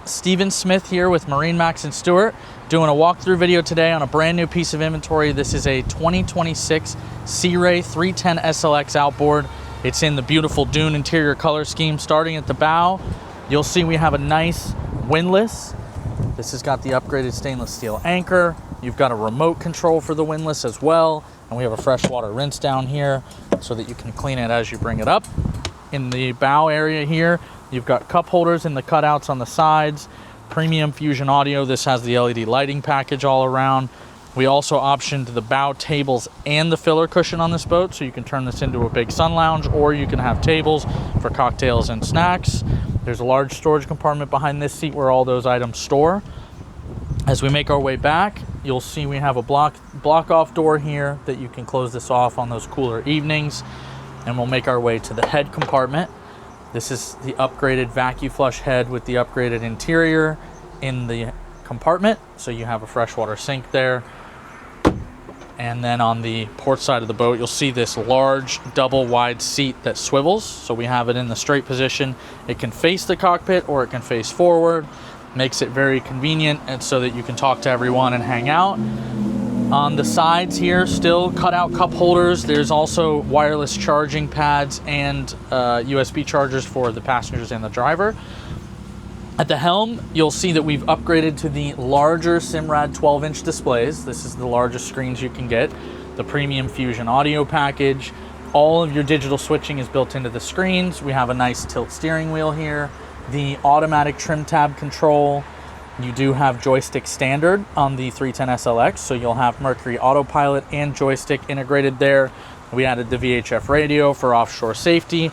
Steven Smith here with MarineMax and Stewart, doing a walkthrough video today on a brand new piece of inventory. This is a 2026 Sea Ray 310 SLX outboard. It's in the beautiful dune interior color scheme. Starting at the bow, you'll see we have a nice windlass. This has got the upgraded stainless steel anchor. You've got a remote control for the windlass as well. And we have a freshwater rinse down here so that you can clean it as you bring it up. In the bow area here, you've got cup holders in the cutouts on the sides, premium fusion audio. This has the LED lighting package all around. We also optioned the bow tables and the filler cushion on this boat, so you can turn this into a big sun lounge, or you can have tables for cocktails and snacks. There's a large storage compartment behind this seat where all those items store. As we make our way back, you'll see we have a block off door here that you can close this off on those cooler evenings. And we'll make our way to the head compartment. This is the upgraded vacuum flush head with the upgraded interior in the compartment. So you have a freshwater sink there. And then on the port side of the boat, you'll see this large double wide seat that swivels. So we have it in the straight position. It can face the cockpit or it can face forward. Makes it very convenient and so that you can talk to everyone and hang out. On the sides here, still cutout cup holders. There's also wireless charging pads and USB chargers for the passengers and the driver. At the helm, you'll see that we've upgraded to the larger Simrad 12-inch displays. This is the largest screens you can get. The premium fusion audio package. All of your digital switching is built into the screens. We have a nice tilt steering wheel here. The automatic trim tab control. You do have joystick standard on the 310 SLX, so you'll have Mercury autopilot and joystick integrated there. We added the VHF radio for offshore safety.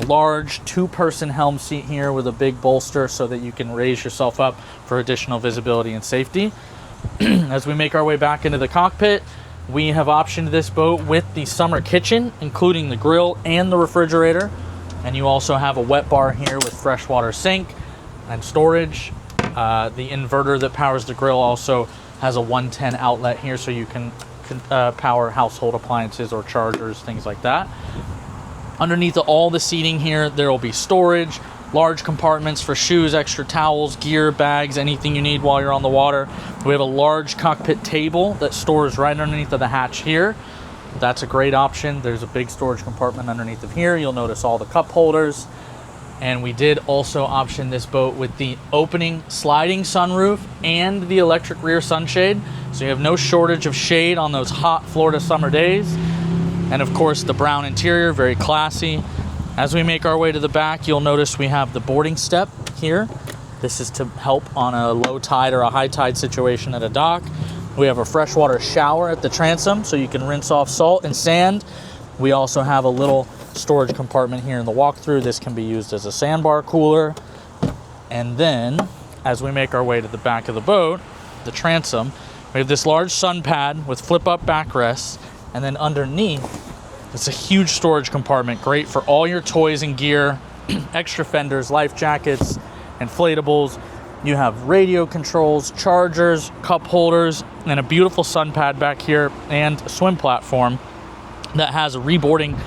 Large two-person helm seat here with a big bolster so that you can raise yourself up for additional visibility and safety. As we make our way back into the cockpit, we have optioned this boat with the summer kitchen, including the grill and the refrigerator. And you also have a wet bar here with freshwater sink and storage. The inverter that powers the grill also has a 110 outlet here, so you can power household appliances or chargers, things like that. Underneath all the seating here, there will be storage, large compartments for shoes, extra towels, gear, bags, anything you need while you're on the water. We have a large cockpit table that stores right underneath of the hatch here. That's a great option. There's a big storage compartment underneath of here. You'll notice all the cup holders. And we did also option this boat with the opening sliding sunroof and the electric rear sunshade. So you have no shortage of shade on those hot Florida summer days. And of course, the brown interior, very classy. As we make our way to the back, you'll notice we have the boarding step here. This is to help on a low tide or a high tide situation at a dock. We have a freshwater shower at the transom, so you can rinse off salt and sand. We also have a little storage compartment here in the walkthrough. This can be used as a sandbar cooler. And then as we make our way to the back of the boat, the transom, we have this large sun pad with flip up backrests, and then underneath it's a huge storage compartment, great for all your toys and gear, extra fenders, life jackets, inflatables. You have radio controls, chargers, cup holders, and a beautiful sun pad back here, and a swim platform that has a reboarding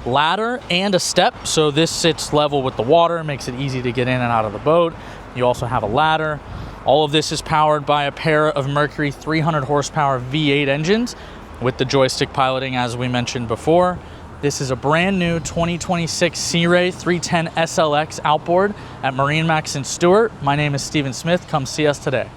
ladder and a step, so this sits level with the water, makes it easy to get in and out of the boat. You also have a ladder. All of this is powered by a pair of Mercury 300 horsepower V8 engines with the joystick piloting, as we mentioned before. This is a brand new 2026 Sea Ray 310 SLX outboard at MarineMax and Stewart. My name is Steven Smith. Come see us today.